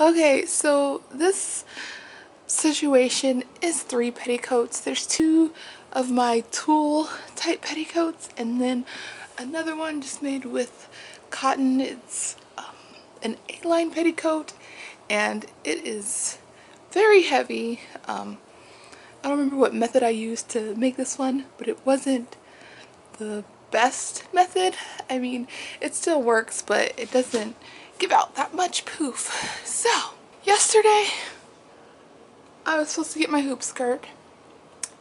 Okay, so this situation is 3 petticoats. There's 2 of my tulle type petticoats and then another one just made with cotton. It's an A-line petticoat and it is very heavy. I don't remember what method I used to make this one, but it wasn't the best method. I mean, it still works, but it doesn't give out that much poof. So, yesterday I was supposed to get my hoop skirt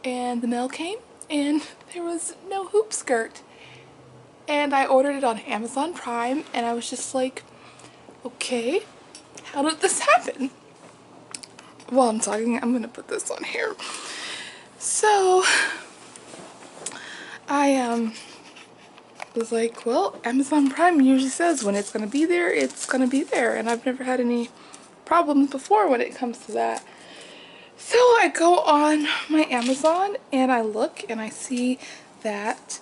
and the mail came and there was no hoop skirt. And I ordered it on Amazon Prime and I was just like, okay, how did this happen? While I'm talking, I'm gonna put this on here. So I was like, well, Amazon Prime usually says when it's gonna be there, it's gonna be there, and I've never had any problems before when it comes to that. So I go on my Amazon and I look and I see that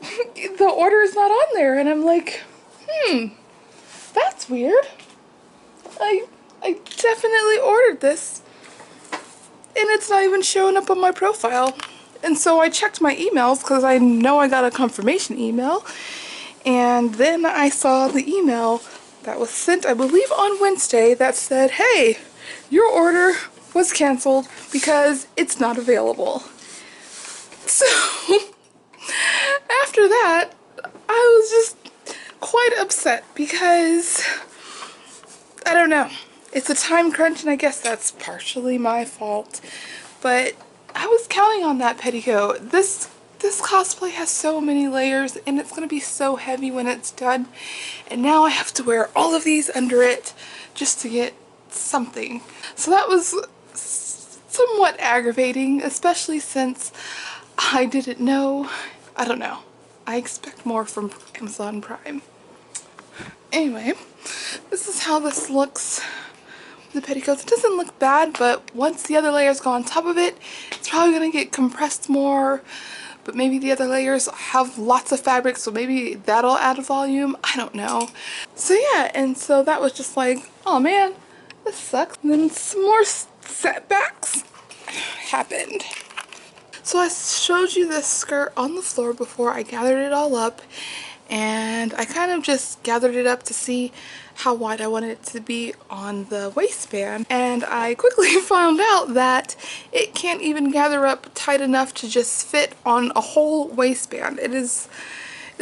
the order is not on there, and I'm like, that's weird. I definitely ordered this and it's not even showing up on my profile. And so I checked my emails because I know I got a confirmation email, and then I saw the email that was sent, I believe on Wednesday, that said, hey, your order was canceled because it's not available. So after that I was just quite upset because I don't know, it's a time crunch and I guess that's partially my fault, but I was counting on that petticoat. This cosplay has so many layers and it's gonna be so heavy when it's done, and now I have to wear all of these under it just to get something. So that was somewhat aggravating, especially since I didn't know. I don't know. I expect more from Amazon Prime. Anyway, this is how this looks. The petticoats, it doesn't look bad, but once the other layers go on top of it, it's probably gonna get compressed more, but maybe the other layers have lots of fabric, so maybe that'll add volume. I don't know. So yeah, and so that was just like, oh man, this sucks. And then some more setbacks happened. So I showed you this skirt on the floor before I gathered it all up, and I kind of just gathered it up to see how wide I wanted it to be on the waistband, and I quickly found out that it can't even gather up tight enough to just fit on a whole waistband. It's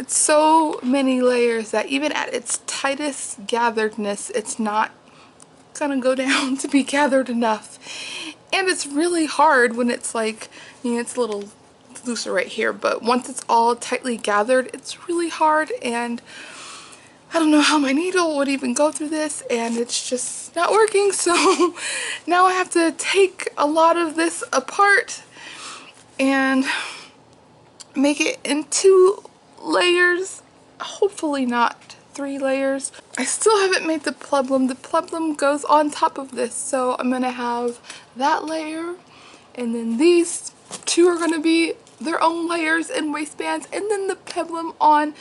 so many layers that even at its tightest gatheredness, it's not gonna go down to be gathered enough. And it's really hard when it's like, you know, it's a little looser right here, but once it's all tightly gathered, it's really hard, and I don't know how my needle would even go through this, and it's just not working. So now I have to take a lot of this apart and make it in 2 layers, hopefully not 3 layers. I still haven't made the peplum. The peplum goes on top of this, so I'm gonna have that layer, and then these 2 are gonna be their own layers and waistbands, and then the peplum on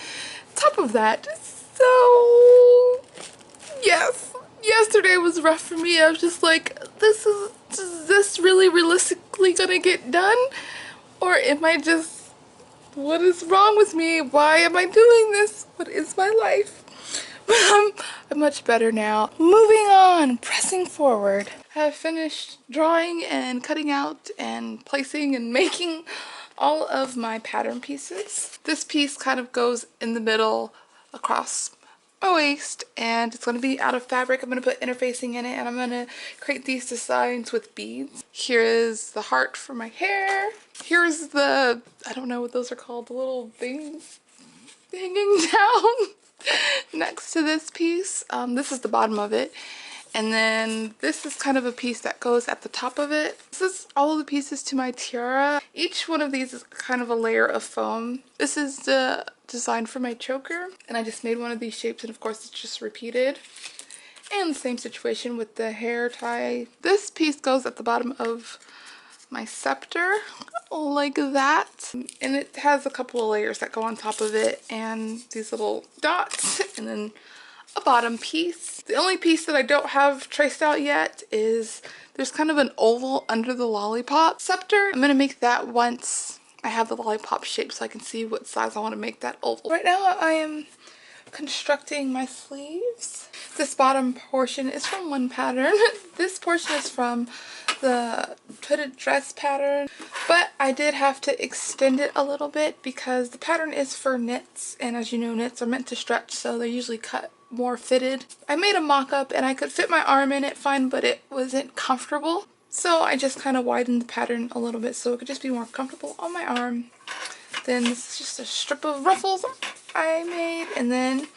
top of that. So yes, yesterday was rough for me. I was just like, is this really realistically gonna get done? Or am I just, what is wrong with me? Why am I doing this? What is my life? But I'm much better now. Moving on, pressing forward. I have finished drawing and cutting out and placing and making all of my pattern pieces. This piece kind of goes in the middle across my waist, and it's going to be out of fabric. I'm going to put interfacing in it, and I'm going to create these designs with beads. Here is the heart for my hair. Here's the, I don't know what those are called, the little things hanging down next to this piece. This is the bottom of it, and then this is kind of a piece that goes at the top of it. This is all of the pieces to my tiara. Each one of these is kind of a layer of foam. This is the design for my choker, and I just made one of these shapes, and of course it's just repeated. And the same situation with the hair tie. This piece goes at the bottom of my scepter like that, and it has a couple of layers that go on top of it and these little dots, and then a bottom piece. The only piece that I don't have traced out yet is there's kind of an oval under the lollipop scepter. I'm gonna make that once I have the lollipop shape so I can see what size I want to make that oval. Right now I am constructing my sleeves. This bottom portion is from one pattern. This portion is from the hooded dress pattern, but I did have to extend it a little bit because the pattern is for knits, and as you know, knits are meant to stretch, so they're usually cut more fitted. I made a mock-up and I could fit my arm in it fine, but it wasn't comfortable, so I just kind of widened the pattern a little bit so it could just be more comfortable on my arm. Then this is just a strip of ruffles I made, and then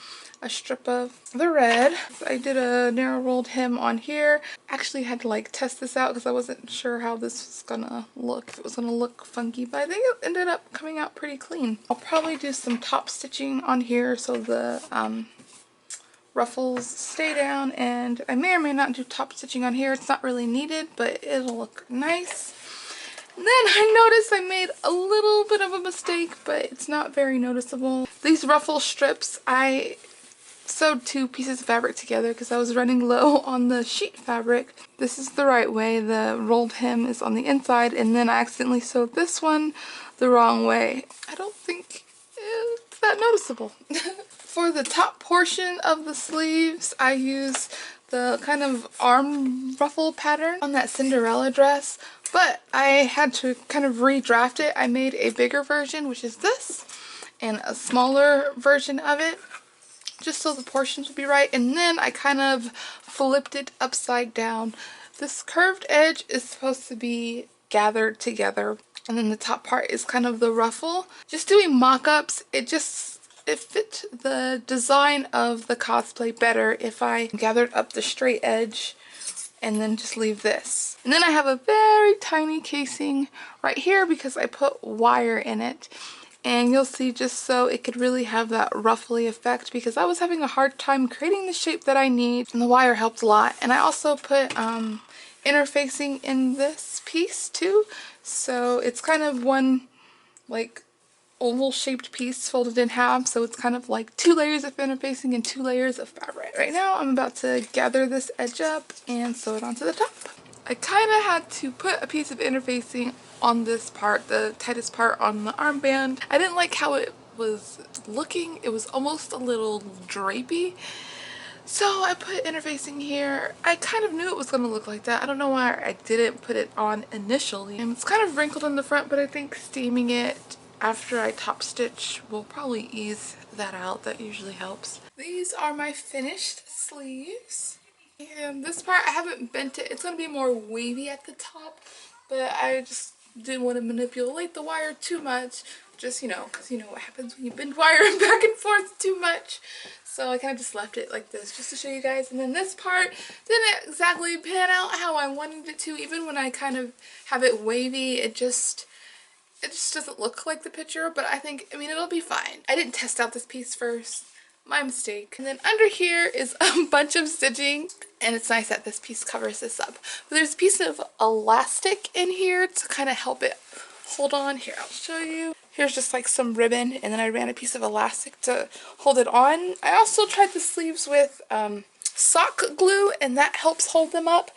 a strip of the red. So I did a narrow rolled hem on here. Actually had to like test this out because I wasn't sure how this was gonna look, if it was gonna look funky, but I think it ended up coming out pretty clean. I'll probably do some top stitching on here so the ruffles stay down, and I may or may not do top stitching on here. It's not really needed, but it'll look nice. And then I noticed I made a little bit of a mistake, but it's not very noticeable. These ruffle strips, I sewed 2 pieces of fabric together because I was running low on the sheet fabric. This is the right way. The rolled hem is on the inside, and then I accidentally sewed this one the wrong way. I don't think it's that noticeable. For the top portion of the sleeves, I use the kind of arm ruffle pattern on that Cinderella dress, but I had to kind of redraft it. I made a bigger version, which is this, and a smaller version of it, just so the portions would be right, and then I kind of flipped it upside down. This curved edge is supposed to be gathered together, and then the top part is kind of the ruffle. Just doing mock-ups, it fit the design of the cosplay better if I gathered up the straight edge and then just leave this. And then I have a very tiny casing right here because I put wire in it. And you'll see, just so it could really have that ruffly effect, because I was having a hard time creating the shape that I need, and the wire helped a lot. And I also put interfacing in this piece too, so it's kind of one like oval shaped piece folded in half, so it's kind of like 2 layers of interfacing and 2 layers of fabric. Right now I'm about to gather this edge up and sew it onto the top. I kind of had to put a piece of interfacing on this part, the tightest part on the armband. I didn't like how it was looking. It was almost a little drapey. So I put interfacing here. I kind of knew it was going to look like that. I don't know why I didn't put it on initially. And it's kind of wrinkled in the front, but I think steaming it after I top stitch will probably ease that out. That usually helps. These are my finished sleeves. And this part, I haven't bent it. It's going to be more wavy at the top, but I just didn't want to manipulate the wire too much. Just, you know, because you know what happens when you bend wire back and forth too much. So I kind of just left it like this just to show you guys. And then this part didn't exactly pan out how I wanted it to. Even when I kind of have it wavy, it just doesn't look like the picture. But I mean, it'll be fine. I didn't test out this piece first. My mistake. And then under here is a bunch of stitching, and it's nice that this piece covers this up. But there's a piece of elastic in here to kind of help it hold on. Here, I'll show you. Here's just like some ribbon, and then I ran a piece of elastic to hold it on. I also tried the sleeves with sock glue, and that helps hold them up.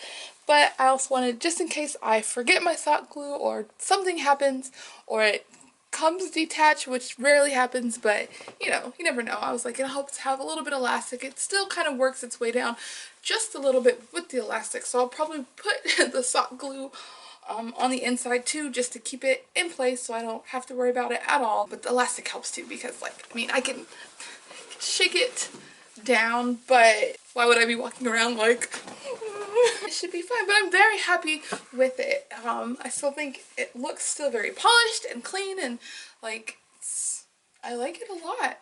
But I also wanted, just in case I forget my sock glue or something happens or it comes detached, which rarely happens, but you know, you never know. I was like, it helps have a little bit of elastic. It still kind of works its way down just a little bit with the elastic, so I'll probably put the sock glue on the inside too, just to keep it in place so I don't have to worry about it at all. But the elastic helps too, because like, I mean, I can shake it down, but why would I be walking around like it should be fine? But I'm very happy with it. I still think it looks still very polished and clean, and like I like it a lot.